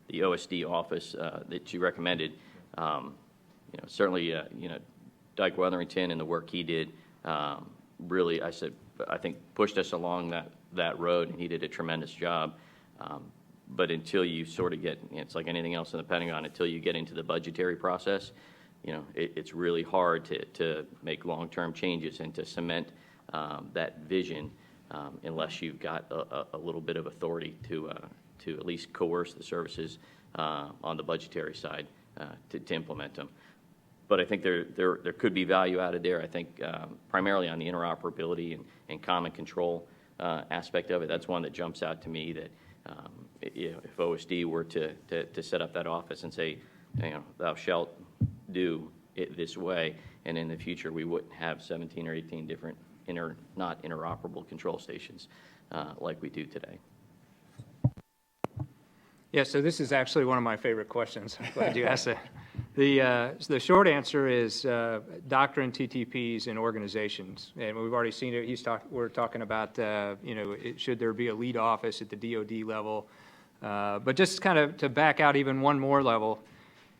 the OSD office that you recommended. Certainly, Dyke Weatherington and the work he did really, I think, pushed us along that road, and he did a tremendous job. But until you sort of get, it's like anything else in the Pentagon, until you get into the budgetary process, it's really hard to make long-term changes and to cement that vision unless you've got a little bit of authority to at least coerce the services on the budgetary side to implement them. But I think there could be value added there. I think primarily on the interoperability and common control aspect of it. That's one that jumps out to me, that if OSD were to set up that office and say, thou shalt do it this way, and in the future we wouldn't have 17 or 18 different not interoperable control stations like we do today. Yeah, so this is actually one of my favorite questions. I'm glad you asked that. The short answer is doctrine, TTPs, and organizations. And we've already seen it. We're talking about, should there be a lead office at the DOD level? But just kind of to back out even one more level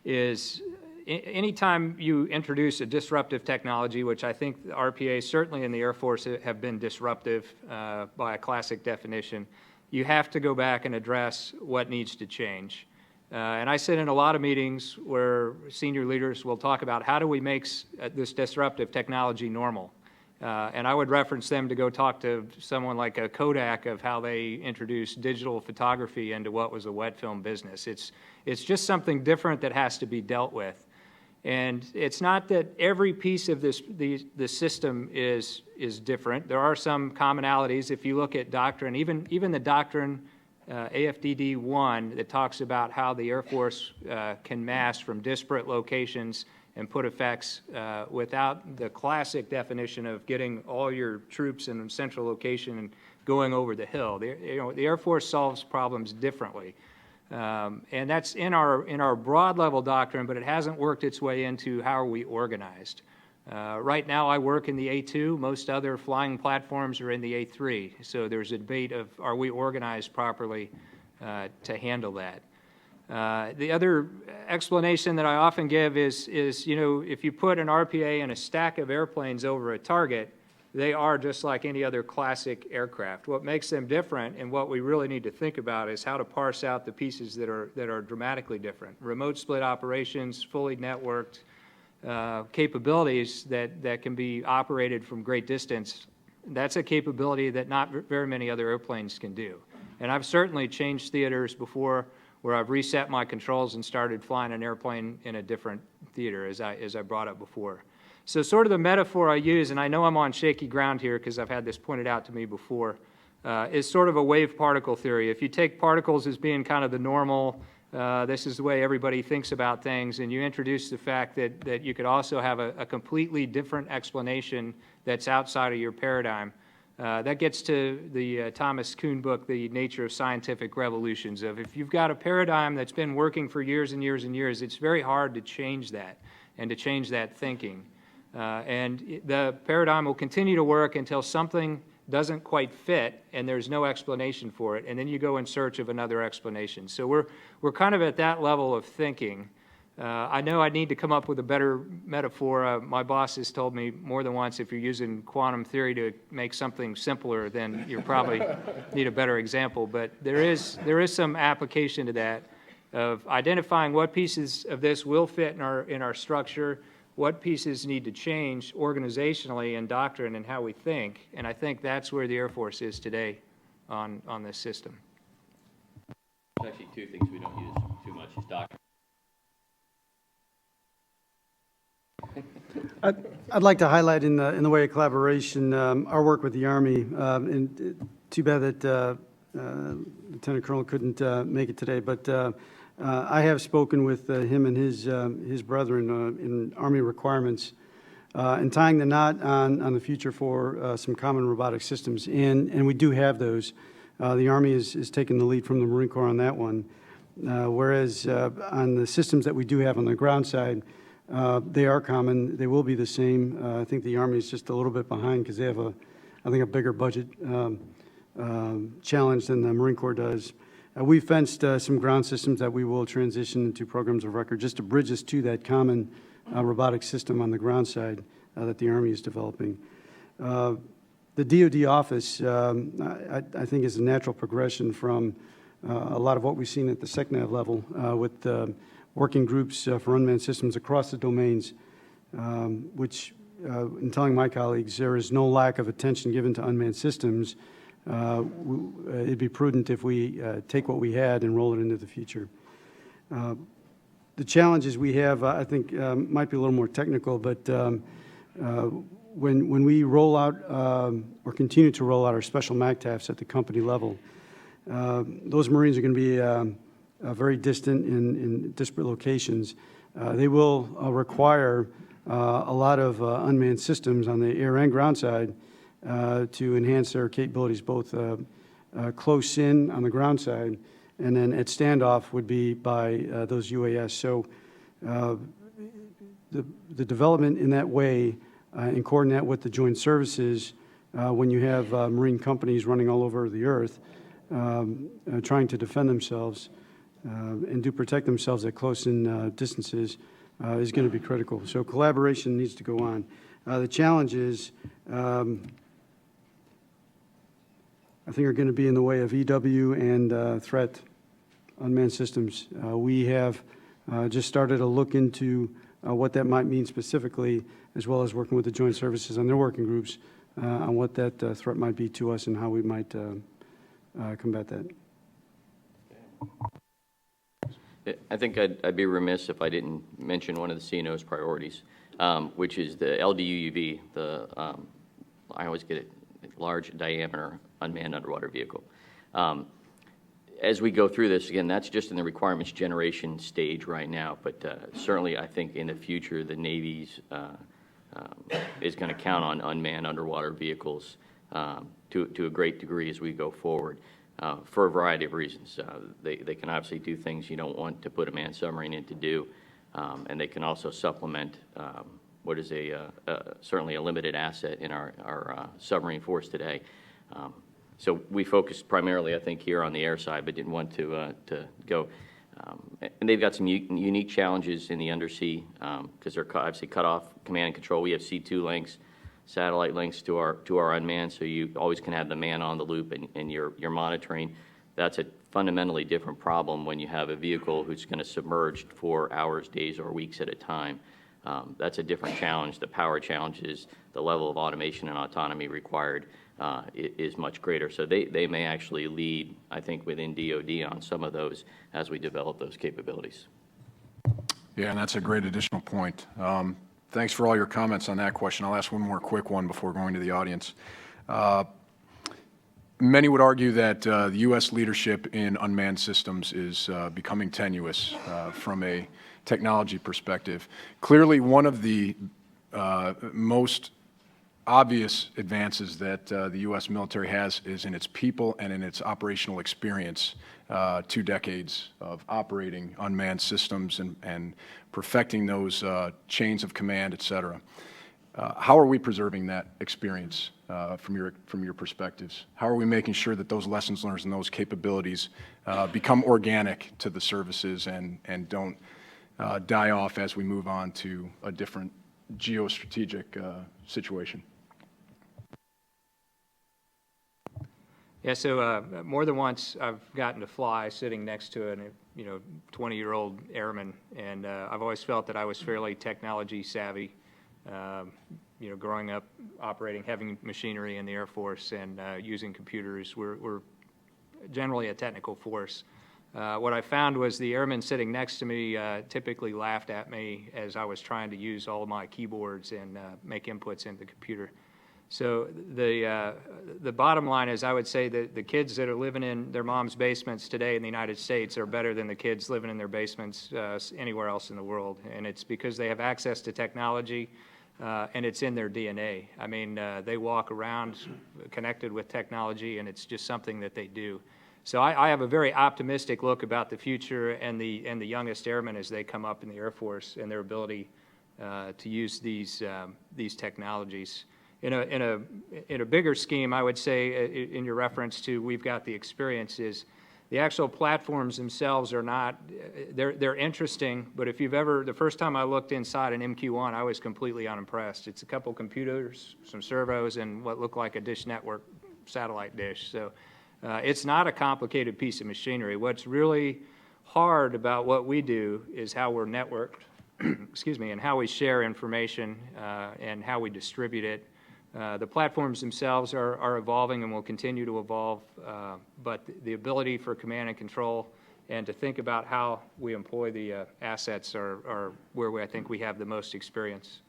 is anytime you introduce a disruptive technology, which I think the RPA, certainly in the Air Force, have been disruptive by a classic definition, you have to go back and address what needs to change. And I sit in a lot of meetings where senior leaders will talk about how do we make this disruptive technology normal. And I would reference them to go talk to someone like a Kodak of how they introduced digital photography into what was a wet film business. It's just something different that has to be dealt with. And it's not that every piece of the system is different. There are some commonalities. If you look at doctrine, even the doctrine AFDD 1 that talks about how the Air Force can mass from disparate locations and put effects without the classic definition of getting all your troops in a central location and going over the hill. The Air Force solves problems differently. And that's in our broad level doctrine, but it hasn't worked its way into how are we organized. Right now I work in the A2. Most other flying platforms are in the A3. So there's a debate of are we organized properly to handle that. The other explanation that I often give is if you put an RPA and a stack of airplanes over a target, they are just like any other classic aircraft. What makes them different and what we really need to think about is how to parse out the pieces that are dramatically different. Remote split operations, fully networked capabilities that can be operated from great distance. That's a capability that not very many other airplanes can do. And I've certainly changed theaters before where I've reset my controls and started flying an airplane in a different theater, as I brought up before. So sort of the metaphor I use, and I know I'm on shaky ground here because I've had this pointed out to me before, is sort of a wave particle theory. If you take particles as being kind of the normal, this is the way everybody thinks about things, and you introduce the fact that you could also have a completely different explanation that's outside of your paradigm. That gets to the Thomas Kuhn book, The Nature of Scientific Revolutions, of if you've got a paradigm that's been working for years and years and years, it's very hard to change that and to change that thinking. And the paradigm will continue to work until something doesn't quite fit and there's no explanation for it, and then you go in search of another explanation. So we're kind of at that level of thinking. I know I need to come up with a better metaphor. My boss has told me more than once, if you're using quantum theory to make something simpler, then you probably need a better example. But there is some application to that, of identifying what pieces of this will fit in our structure, what pieces need to change organizationally in doctrine and how we think. And I think that's where the Air Force is today on this system. There's actually two things we don't use too much is doctrine. I'd like to highlight in the way of collaboration our work with the Army. And too bad that Lieutenant Colonel couldn't make it today, but I have spoken with him and his brethren in Army requirements and tying the knot on the future for some common robotic systems. And we do have those. The Army is taking the lead from the Marine Corps on that one. Whereas on the systems that we do have on the ground side, they are common. They will be the same. I think the Army is just a little bit behind because they have I think a bigger budget challenge than the Marine Corps does. We fenced some ground systems that we will transition into programs of record just to bridge us to that common robotic system on the ground side that the Army is developing. The DoD office, I think, is a natural progression from a lot of what we've seen at the SecNav level with working groups for unmanned systems across the domains, which, in telling my colleagues, there is no lack of attention given to unmanned systems. It'd be prudent if we take what we had and roll it into the future. The challenges we have, I think, might be a little more technical, but when we roll out or continue to roll out our special MACTAFs at the company level, those Marines are going to be very distant in disparate locations. They will require a lot of unmanned systems on the air and ground side to enhance their capabilities, both close in on the ground side and then at standoff would be by those UAS. So the development in that way and coordinate with the joint services when you have Marine companies running all over the earth trying to defend themselves and do protect themselves at close-in distances is going to be critical. So collaboration needs to go on. The challenges, I think, are going to be in the way of EW and threat unmanned systems. We have just started a look into what that might mean specifically, as well as working with the joint services and their working groups on what that threat might be to us and how we might combat that. I think I'd be remiss if I didn't mention one of the CNO's priorities, which is the LDUUV, I always get it, large diameter unmanned underwater vehicle. As we go through this, again, that's just in the requirements generation stage right now, but certainly I think in the future the Navy's is going to count on unmanned underwater vehicles to a great degree as we go forward. For a variety of reasons. They can obviously do things you don't want to put a manned submarine in to do, and they can also supplement what is certainly a limited asset in our submarine force today. So we focused primarily, I think, here on the air side, but didn't want to go. And they've got some unique challenges in the undersea because they're obviously cut off command and control. We have C2 links, satellite links to our unmanned, so you always can have the man on the loop and you're monitoring. That's a fundamentally different problem when you have a vehicle who's going to submerge for hours, days, or weeks at a time. That's a different challenge. The power challenges, the level of automation and autonomy required is much greater. So they may actually lead, I think, within DoD on some of those as we develop those capabilities. Yeah, and that's a great additional point. Thanks for all your comments on that question. I'll ask one more quick one before going to the audience. Many would argue that the U.S. leadership in unmanned systems is becoming tenuous from a technology perspective. Clearly, one of the most obvious advances that the U.S. military has is in its people and in its operational experience, 2 decades of operating unmanned systems and perfecting those chains of command, et cetera. How are we preserving that experience from your perspectives? How are we making sure that those lessons learned and those capabilities become organic to the services and don't die off as we move on to a different geostrategic situation? Yeah, so more than once I've gotten to fly sitting next to a 20-year-old airman, and I've always felt that I was fairly technology savvy. Growing up operating heavy machinery in the Air Force and using computers, we're generally a technical force. What I found was the airmen sitting next to me typically laughed at me as I was trying to use all of my keyboards and make inputs into the computer. So the bottom line is I would say that the kids that are living in their mom's basements today in the United States are better than the kids living in their basements anywhere else in the world. And it's because they have access to technology and it's in their DNA. I mean, they walk around connected with technology and it's just something that they do. So I have a very optimistic look about the future and the youngest airmen as they come up in the Air Force and their ability to use these technologies. In a bigger scheme, I would say, in your reference to we've got the experiences, The actual platforms themselves are not, they're interesting, but if you've ever, the first time I looked inside an MQ-1, I was completely unimpressed. It's a couple computers, some servos, and what looked like a dish network satellite dish. So it's not a complicated piece of machinery. What's really hard about what we do is how we're networked, excuse me, and how we share information and how we distribute it. The platforms themselves are evolving and will continue to evolve, but the ability for command and control and to think about how we employ the assets are where I think we have the most experience